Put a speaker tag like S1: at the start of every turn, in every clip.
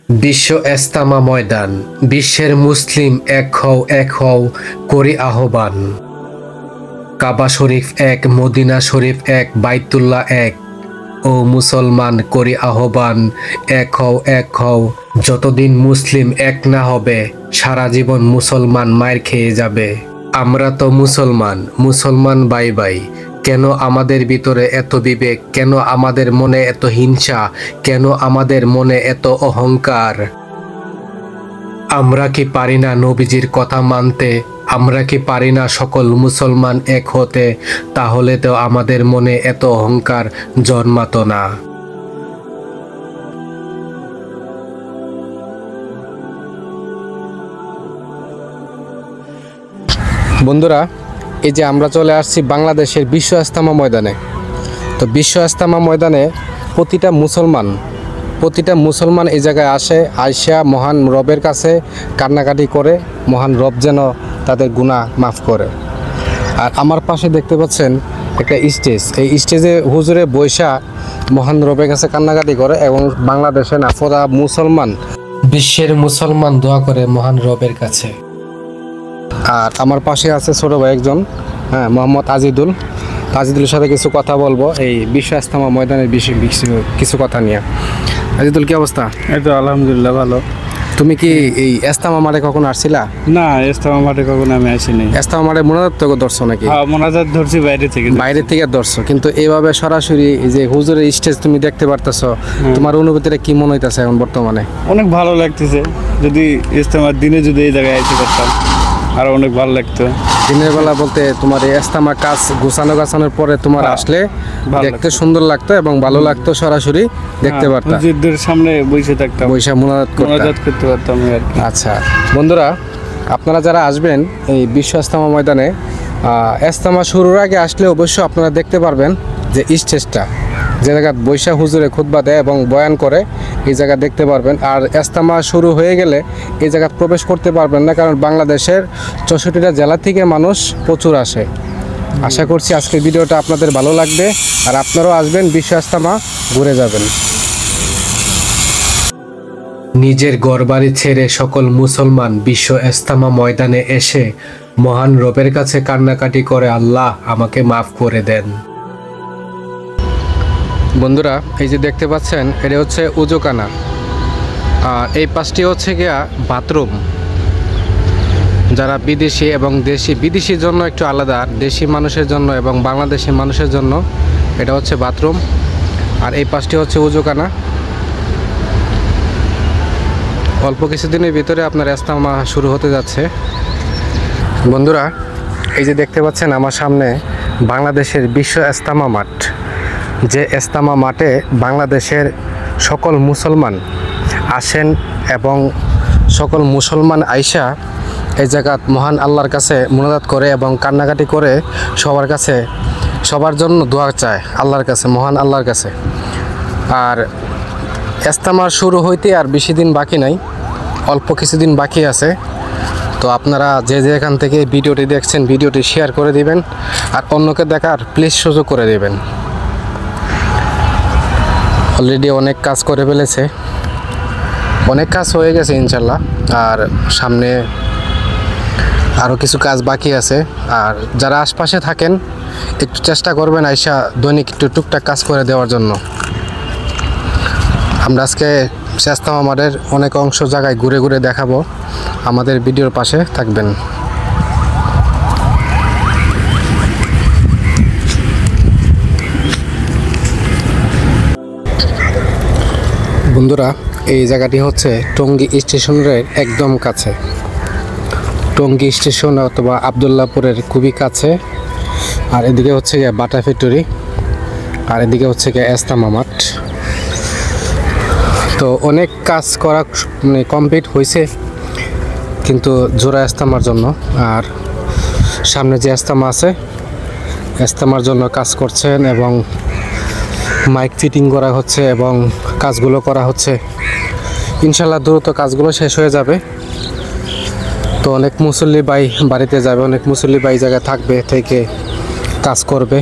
S1: বিশ্ব ইজতেমা ময়দান। বিশ্বের মুসলিম এক হও করি আহ্বান। কাবা শরীফ এক, মদিনা শরীফ এক, বাইতুল্লাহ এক। ও মুসলমান করি আহ্বান, এক হও। যতদিন মুসলিম এক না হবে, সারা জীবন মুসলমান মায়ের খেয়ে যাবে। আমরা তো মুসলমান বাই বাই। কেন আমাদের ভিতরে এত বিবেক? কেন আমাদের মনে এত হিংসা? কেন আমাদের মনে এত অহংকার? আমরা কি পারি না নবীজির কথা মানতে? আমরা কি পারি না সকল মুসলমান এক হতে? তাহলে তো আমাদের মনে এত অহংকার জন্মাতো না। বন্ধুরা, এই যে আমরা চলে আসছি বাংলাদেশের বিশ্ব ইজতেমা ময়দানে। তো বিশ্ব ইজতেমা ময়দানে প্রতিটা মুসলমান এই জায়গায় আইসা মহান রবের কাছে কান্নাকাটি করে, মহান রব যেন তাদের গুনাহ মাফ করে। আর আমার পাশে দেখতে পাচ্ছেন একটা স্টেজ। এই স্টেজে হুজুরে বৈশা মহান রবের কাছে কান্নাকাটি করে এবং বাংলাদেশে না পুরা বিশ্বের মুসলমান দোয়া করে মহান রবের কাছে। আর আমার পাশে আছে ছোট ভাই একজন, মোহাম্মদ আজিদুলের সাথে কিছু কথা বলবো এই বিশ্ব ইজতেমা ময়দানের বিষয়ে কিছু কথা নিয়ে। আজিদুল, কি অবস্থা?
S2: এই তো আলহামদুলিল্লাহ ভালো।
S1: তুমি কি এই ইজতেমা মাঠে কখনো আসছিলা?
S2: না, ইজতেমা মাঠে কখনো আমি আসিনি।
S1: ইজতেমা মাঠে মোনাজাত তো ধরছো নাকি?
S2: হ্যাঁ, মোনাজাত ধরছি বাইরে থেকে
S1: ধরছো, কিন্তু এইভাবে সরাসরি এই যে হুজুরের স্টেজ তুমি দেখতে পারতেছো, তোমার অনুভূতিটা কি মনে হইতেছে এখন বর্তমানে?
S2: অনেক ভালো লাগতেছে। যদি ইজতেমার দিনে যদি এই জায়গায় আইতে পারতাম আর অনেক ভালো লাগতো।
S1: দিনের বেলা বলতে তোমার এই ইজতেমা কাজ গাছানোর পরে তোমার আসলে দেখতে সুন্দর লাগতো এবং ভালো লাগতো, সরাসরি দেখতে পারতাম,
S2: হুজুরদের সামনে বসে থাকতাম,
S1: মোনাজাত করতে
S2: পারতাম।
S1: আচ্ছা বন্ধুরা, আপনারা যারা আসবেন এই বিশ্ব ইজতেমা ময়দানে, ইজতেমা শুরুর আগে আসলে অবশ্যই আপনারা দেখতে পারবেন যে স্টেজটা যে জায়গা বৈশা হুজুরে খুতবা দেয় এবং বয়ান করে, এই জায়গা দেখতে পারবেন। আর ইজতেমা শুরু হয়ে গেলে এই জায়গা প্রবেশ করতে পারবেন না, কারণ বাংলাদেশের 64টা জেলা থেকে মানুষ প্রচুর আসে। আশা করছি আজকের ভিডিওটা আপনাদের ভালো লাগবে, আর আপনারাও আসবেন, বিশ্ব ইজতেমা ঘুরে যাবেন। নিজের ঘরবাড়ি ছেড়ে সকল মুসলমান বিশ্ব ইজতেমা ময়দানে এসে মহান রবের কাছে কান্নাকাটি করে, আল্লাহ আমাকে মাফ করে দেন। বন্ধুরা, এই যে দেখতে পাচ্ছেন এটা হচ্ছে উজুখানা, আর এই পাশটি হচ্ছে গিয়া বাথরুম। যারা বিদেশি এবং বিদেশির জন্য একটু আলাদা, দেশি মানুষের জন্য এবং বাংলাদেশি মানুষের জন্য এটা হচ্ছে বাথরুম। আর এই পাশটি হচ্ছে উজুখানা। অল্প কিছুদিনের ভিতরে আপনার ইজতেমা শুরু হতে যাচ্ছে। বন্ধুরা, এই যে দেখতে পাচ্ছেন আমার সামনে বাংলাদেশের বিশ্ব ইজতেমা মাঠ। যে ইজতেমা মাঠে বাংলাদেশের সকল মুসলমান আসেন এবং সকল মুসলমান আইসা এই জায়গা মহান আল্লাহর কাছে মোনাজাত করে এবং কান্নাকাটি করে সবার জন্য দোয়া চায় আল্লাহর কাছে, মহান আল্লাহর কাছে। আর ইজতেমা শুরু হইতে আর বেশি দিন বাকি নাই, অল্প কিছুদিন বাকি আছে। তো আপনারা যে যেখান থেকে ভিডিওটি দেখছেন, ভিডিওটি শেয়ার করে দিবেন আর অন্যকে দেখার প্লিজ সুযোগ করে দেবেন। অলরেডি অনেক কাজ করে ফেলেছে, অনেক কাজ হয়ে গেছে ইনশাল্লাহ, আর সামনে আরও কিছু কাজ বাকি আছে। আর যারা আশপাশে থাকেন একটু চেষ্টা করবেন আইসা দৈনিক একটু টুকটাক কাজ করে দেওয়ার জন্য। আমরা আজকে ইজতেমা মাঠের অনেক অংশ জায়গায় ঘুরে ঘুরে দেখাবো, আমাদের ভিডিওর পাশে থাকবেন। বন্ধুরা, এই জায়গাটি হচ্ছে টঙ্গী স্টেশনের একদম কাছে, টঙ্গী স্টেশন অথবা আবদুল্লাপুরের খুবই কাছে। আর এদিকে হচ্ছে গিয়ে বাটা ফ্যাক্টরি, আর এদিকে হচ্ছে গিয়ে ইজতেমা মাঠ। তো অনেক কাজ করা কমপ্লিট হয়েছে, কিন্তু জোড়া ইজতেমার জন্য। আর সামনে যে ইজতেমা আছে, ইজতেমার জন্য কাজ করছেন এবং মাইক ফিটিং করা হচ্ছে এবং কাজগুলো করা হচ্ছে। ইনশাল্লাহ দ্রুত কাজগুলো শেষ হয়ে যাবে। তো অনেক মুসল্লি ভাই বাড়িতে যাবে, অনেক মুসল্লি ভাই জায়গায় থাকবে, থেকে কাজ করবে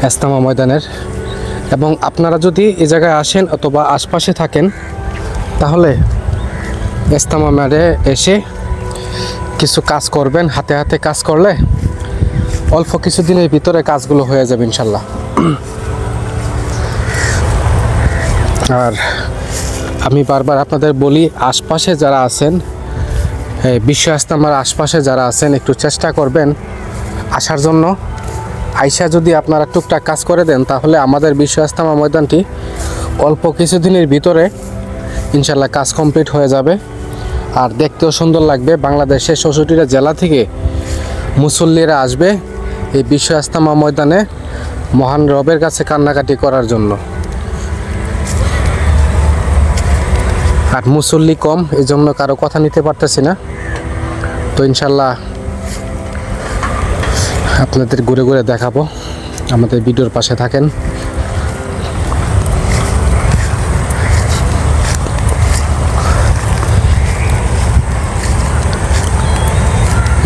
S1: ইজতেমা ময়দানের। এবং আপনারা যদি এই জায়গায় আসেন অথবা আশপাশে থাকেন, তাহলে ইজতেমা মাঠে এসে কিছু কাজ করবেন, হাতে হাতে কাজ করলে অল্প কিছু দিনের ভিতরে কাজগুলো হয়ে যাবে ইনশাল্লাহ। আর আমি বারবার আপনাদের বলি, আশপাশে যারা আছেন, বিশ্ব ইজতেমার আশপাশে যারা আছেন, একটু চেষ্টা করবেন আসার জন্য। আইসা যদি আপনারা টুকটাক কাজ করে দেন, তাহলে আমাদের বিশ্ব ইজতেমা ময়দানটি অল্প কিছুদিনের ভিতরে ইনশাল্লাহ কাজ কমপ্লিট হয়ে যাবে। আর দেখতেও সুন্দর লাগবে। বাংলাদেশের ৬৪টা জেলা থেকে মুসল্লিরা আসবে এই বিশ্ব ইজতেমা ময়দানে মহান রবের কাছে কান্নাকাটি করার জন্য। আর মুসল্লি কম, এই জন্য কারো কথা নিতে পারতেছি না। তো ইনশাল্লাহ আপনাদের ঘুরে ঘুরে দেখাবো, আমাদের ভিডিওর পাশে থাকেন।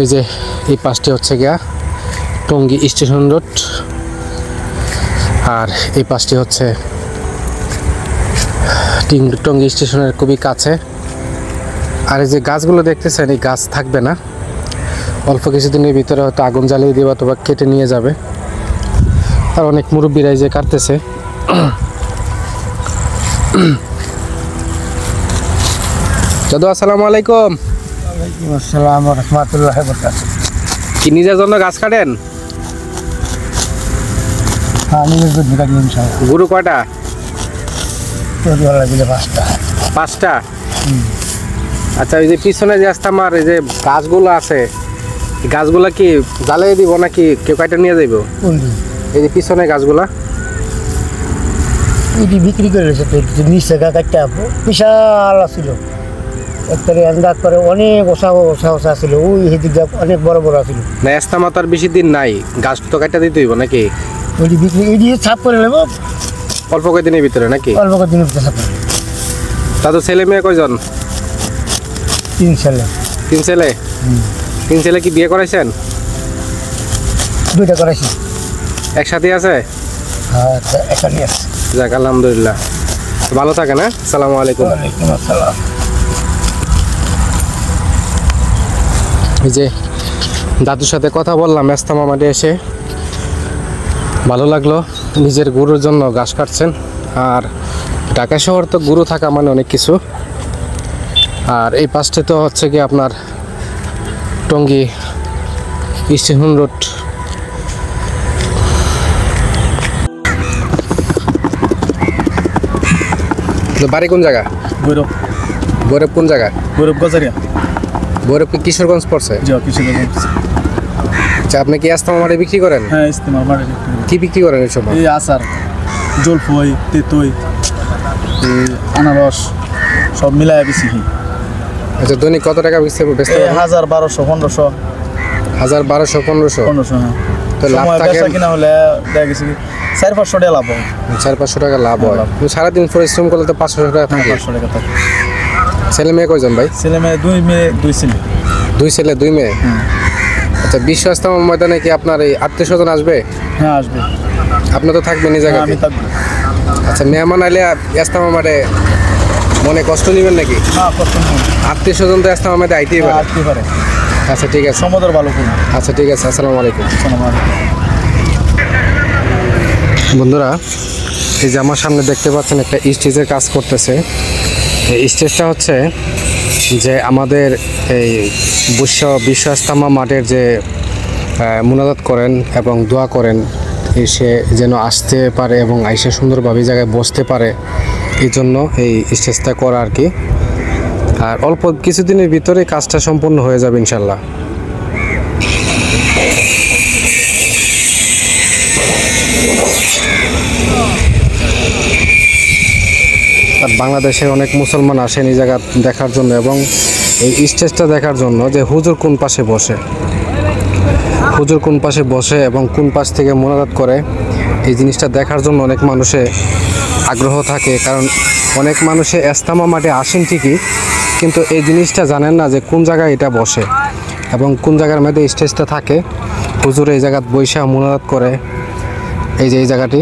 S1: এই যে এই পাশটি হচ্ছে গিয়া টঙ্গী স্টেশন রোড, আর এই পাশটি হচ্ছে টঙ্গী স্টেশনের খুবই কাছে। আর এই যে গাছগুলো দেখতেছেন, এই গাছ থাকবে না, অল্প কিছুদিনের ভিতরে হয়তো আগুন জ্বালিয়ে দেবে অথবা কেটে নিয়ে যাবে। আর অনেক মুরব্বীরা যে কাটতেছে। দাদু আসসালামু আলাইকুম।
S3: আসসালাম রহমতুল্লাহ বরকাতুহু।
S1: কি নিজের জন্য গাছ কাটেন?
S3: হ্যাঁ, নিজের জন্য কাটি ইনশাআল্লাহ।
S1: গরু কয়টা?
S3: তোরওয়ালা দিলে 5টা।
S1: 5টা? আচ্ছা, ওই যে পিছনে যে ইজতেমার এই যে গাছগুলো আছে, এই গাছগুলা কি জ্বালিয়ে দিব নাকি কেউ কাটা নিয়ে যাইব?
S3: কোনটি?
S1: এই যে পিছনে গাছগুলা
S3: এটি বিক্রি করে রয়েছে, তো নিচে কাটটা বিশাল ছিল। একবারে আন্দাজ করে অনেক ওসা ছিল, ওই হেদিকে অনেক বড় বড় ছিল।
S1: না, ইজতেমা তো আর বেশি দিন নাই, গাছ তো কাটা দিতে হইব নাকি?
S3: ওইটি বিক্রি, এই দিয়ে ছাপ করে নেব
S1: অল্প কয়েকদিনের ভিতরে নাকি?
S3: অল্প কদিনের ভিতরে ছাপ করে।
S1: তা তো ছেলে মেয়ে কয়জন?
S3: 3 ছেলে।
S1: 3 ছেলে? 3 ছেলে কি বিয়ে করাইছেন?
S3: 2টা করাইছি।
S1: একসাথে আছে?
S3: হ্যাঁ, একটা নিয়ে আছে।
S1: যাক, আলহামদুলিল্লাহ। ভালো থাকেন। হ্যাঁ, আসসালামু আলাইকুম।
S3: ওয়ালাইকুম আসসালাম।
S1: এই যে দাদুর সাথে কথা বললাম ইজতেমা মাঠে এসে, ভালো লাগলো। নিজের গরুর জন্য ঘাস কাটছেন। আর ঢাকা শহর তো গরু থাকা মানে অনেক কিছু। আর এই পাশে তো হচ্ছে কি আপনার টঙ্গী স্টেশন রোড। বাড়ি কোন জায়গা?
S2: গৌরব।
S1: ভৈরব কোন জায়গা?
S2: গৌরব গজারিয়া।
S1: ভৈরব কি কিশোরগঞ্জ পড়ছে?
S2: জি, কিশোরগঞ্জ।
S1: আচ্ছা, আপনি কি ইজতেমা মাঠে বিক্রি করেন?
S2: হ্যাঁ, ইজতেমা মাঠে
S1: কি বিক্রি করেন এই সময়?
S2: এই আচার, জলফই, তেতই, আনারস সব মিলায় বেশি।
S1: আচ্ছা, দৈনিক কত টাকা বেচতে পারেন?
S2: 1000, 1200, 1500।
S1: 1000, 1200, 1500?
S2: 1500, হ্যাঁ।
S1: তো লাভ
S2: সময়
S1: থাকে?
S2: বেচা কিনা হলে দেখা গেছে 400-500 টাকা লাভ হয়।
S1: 400-500 টাকা লাভ হয়।
S2: লাভ।
S1: তুমি সারাদিন পরিশ্রম করলে তো 500 টাকা থাকে।
S2: 500 টাকা থাকে।
S1: ছেলে মেয়ে কয়জন ভাই?
S2: ছেলে মেয়ে 2 মেয়ে 2 ছেলে।
S1: 2 ছেলে 2 মেয়ে? আচ্ছা, বিশ্ব ইজতেমা ময়দানে কি আপনার এই আত্মীয় স্বজন আসবে?
S2: হ্যাঁ, আসবে।
S1: আপনি তো থাকবেন এই
S2: হ্যাঁ,
S1: জায়গায়?
S2: আমি থাকবো।
S1: আচ্ছা, মেহমান আইলে ইজতেমা মাঠে মনে কষ্ট নেবেন নাকি?
S2: হ্যাঁ, কষ্ট নেই।
S1: আত্মীয় স্বজন তো ইজতেমা মাঠে আইতেই পারে।
S2: আসতে পারে।
S1: আচ্ছা, ঠিক আছে।
S2: সমুদ্র ভালো করুন।
S1: আচ্ছা, ঠিক আছে। আসসালামু আলাইকুম।
S2: আসসালামু আলাইকুম।
S1: বন্ধুরা, এই যে আমার সামনে দেখতে পাচ্ছেন একটা স্টেজের কাজ করতেছে। এই স্টেজটা হচ্ছে যে আমাদের এই বিশ্ব ইজতেমা মাঠের যে মুনাজাত করেন এবং দোয়া করেন, সে যেন আসতে পারে এবং আইসে সুন্দরভাবে জায়গায় বসতে পারে, এই জন্য এই স্টেজটা করা আর কি। আর অল্প কিছুদিনের ভিতরে কাজটা সম্পূর্ণ হয়ে যাবে ইনশাল্লাহ। আর বাংলাদেশে অনেক মুসলমান আসেন এই জায়গা দেখার জন্য এবং এই স্টেজটা দেখার জন্য যে হুজুর কোন পাশে বসে, হুজুর কোন পাশে বসে এবং কোন পাশ থেকে মুনাজাত করে, এই জিনিসটা দেখার জন্য অনেক মানুষে আগ্রহ থাকে। কারণ অনেক মানুষে ইজতেমা মাঠে আসেন ঠিকই, কিন্তু এই জিনিসটা জানেন না যে কোন জায়গায় এটা বসে এবং কোন জায়গার মধ্যে স্টেজটা থাকে। হুজুর এই জায়গায় বৈশা মুনাজাত করে, এই যে এই জায়গাটি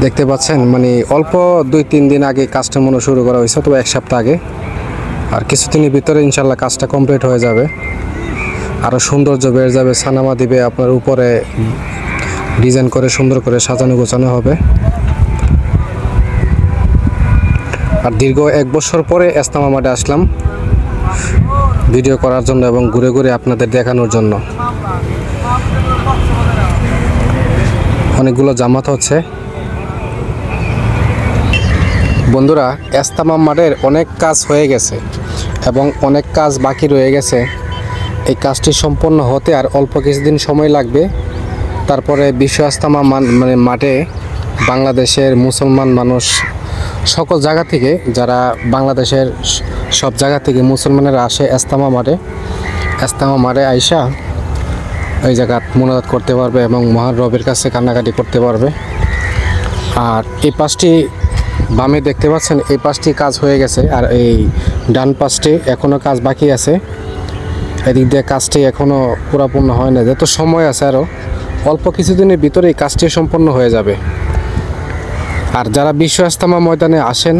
S4: দেখতে পাচ্ছেন মানে অল্প 2-3 দিন আগে কাজটা মনে শুরু করা হয়েছে, তবে 1 সপ্তাহ আগে। আর কিছুদিনের ভিতরে ইনশাল্লাহ কাজটা কমপ্লিট হয়ে যাবে, আরও সৌন্দর্য বেড়ে যাবে। সানামা দিবে আপনার উপরে, ডিজাইন করে সুন্দর করে সাজানো গোছানো হবে। আর দীর্ঘ 1 বছর পরে ইজতেমা মাঠে আসলাম ভিডিও করার জন্য এবং ঘুরে ঘুরে আপনাদের দেখানোর জন্য। অনেকগুলো জামাত হচ্ছে। বন্ধুরা, ইজতেমা মাঠের অনেক কাজ হয়ে গেছে এবং অনেক কাজ বাকি রয়ে গেছে। এই কাজটি সম্পন্ন হতে আর অল্প কিছুদিন সময় লাগবে। তারপরে বিশ্ব ইজতেমা মানে মাঠে বাংলাদেশের মুসলমান মানুষ সকল জায়গা থেকে, যারা বাংলাদেশের সব জায়গা থেকে মুসলমানেরা আসে ইজতেমা মাঠে আইসা এই জায়গা মুনাজাত করতে পারবে এবং মহান রবের কাছে কান্নাকাটি করতে পারবে। আর এই পাশটি বামে দেখতে পাচ্ছেন, এই পাশটি কাজ হয়ে গেছে আর এই ডান পাশটি এখনও কাজ বাকি আছে। এদিক দিয়ে কাজটি এখনও পুরোপূর্ণ হয় না, যত সময় আছে আরও অল্প কিছুদিনের ভিতরে এই কাজটি সম্পন্ন হয়ে যাবে। আর যারা বিশ্ব ইজতেমা ময়দানে আসেন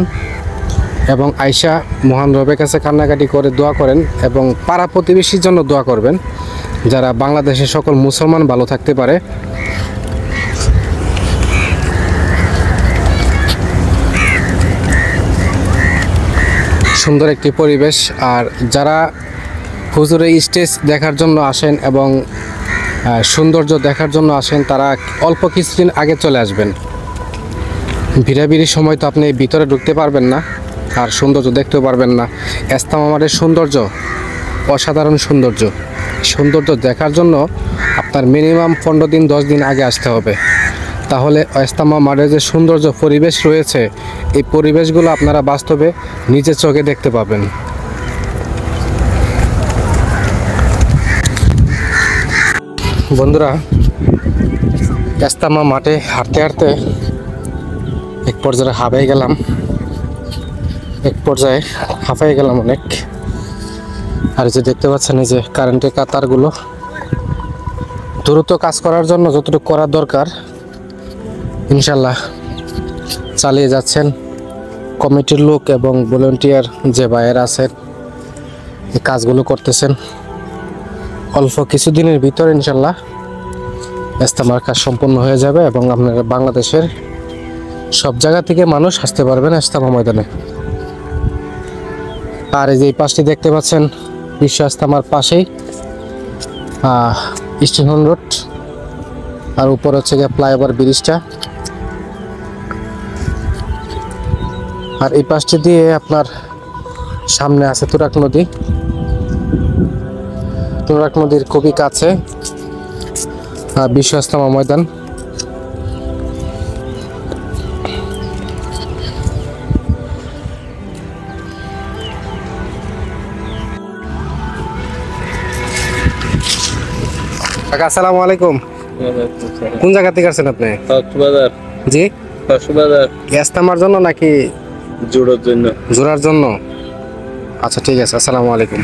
S4: এবং আইসা মহান রবের কাছে কান্নাকাটি করে দোয়া করেন এবং পাড়া প্রতিবেশীর জন্য দোয়া করবেন, যারা বাংলাদেশের সকল মুসলমান ভালো থাকতে পারে। সুন্দর একটি পরিবেশ। আর যারা হুজুরের স্টেজ দেখার জন্য আসেন এবং সৌন্দর্য দেখার জন্য আসেন, তারা অল্প কিছুদিন আগে চলে আসবেন। ভিড়াভিড়ির সময় তো আপনি ভিতরে ঢুকতে পারবেন না আর সৌন্দর্য দেখতেও পারবেন না। ইজতেমা মাঠের সৌন্দর্য অসাধারণ সৌন্দর্য দেখার জন্য আপনার মিনিমাম 15 দিন 10 দিন আগে আসতে হবে। তাহলে ইজতেমা মাঠের যে সৌন্দর্য পরিবেশ রয়েছে, এই পরিবেশগুলো আপনারা বাস্তবে নিজের চোখে দেখতে পাবেন। বন্ধুরা, ইজতেমা মাঠে হাঁটতে হাঁটতে এক পর্যায়ে হাঁপাই গেলাম অনেক। আর যে দেখতে পাচ্ছেন এই যে কারেন্টের কাতারগুলো, দ্রুত কাজ করার জন্য যতটুকু করার দরকার ইনশাল্লাহ চালিয়ে যাচ্ছেন কমিটির লোক এবং ভলান্টিয়ার যে ভাইয়েরা আছেন, এই কাজগুলো করতেছেন। অল্প কিছুদিনের ভিতরে ইনশাল্লাহ ইজতেমার কাজ সম্পন্ন হয়ে যাবে এবং আপনারা বাংলাদেশের সব জায়গা থেকে মানুষ আসতে পারবেন ইজতেমা ময়দানে। আর এই যে পাশটি দেখতে পাচ্ছেন বিশ্ব ইজতেমার পাশেই স্টেশন রোড, আর উপর হচ্ছে গিয়ে ফ্লাইওভার ব্রিজটা। আর এই পাশটি দিয়ে আপনার সামনে আছে তুরাগ নদীর খুবই কাছে বিশ্ব ইজতেমা ময়দান। কাকা আসসালামু আলাইকুম। কোন জায়গা থেকে আসছেন আপনি?
S2: কক্সবাজার।
S4: জি,
S2: কক্সবাজার।
S4: ইজতেমার জন্য নাকি জোড়ার জন্য? আচ্ছা ঠিক আছে, আসসালামু আলাইকুম।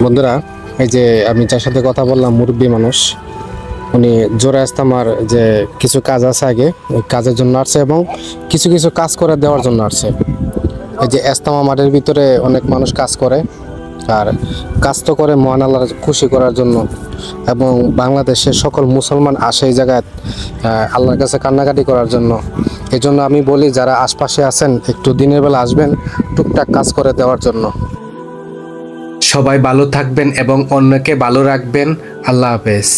S4: বন্ধুরা, এই যে আমি যার সাথে কথা বললাম মুরব্বী মানুষ, উনি জোড়া ইজতেমার যে কিছু কাজ আছে আগে, ওই কাজের জন্য আসছে এবং কিছু কাজ করে দেওয়ার জন্য আসছে। এই যে ইজতেমা মাঠের ভিতরে অনেক মানুষ কাজ করে, আর কাজ তো করে মহান আল্লাহর খুশি করার জন্য এবং বাংলাদেশের সকল মুসলমান আসে এই জায়গায় আল্লাহর কাছে কান্নাকাটি করার জন্য। এই জন্য আমি বলি, যারা আশপাশে আছেন একটু দিনের বেলা আসবেন টুকটাক কাজ করে দেওয়ার জন্য।
S1: সবাই ভালো থাকবেন এবং অন্যকে ভালো রাখবেন। আল্লাহ হাফেজ।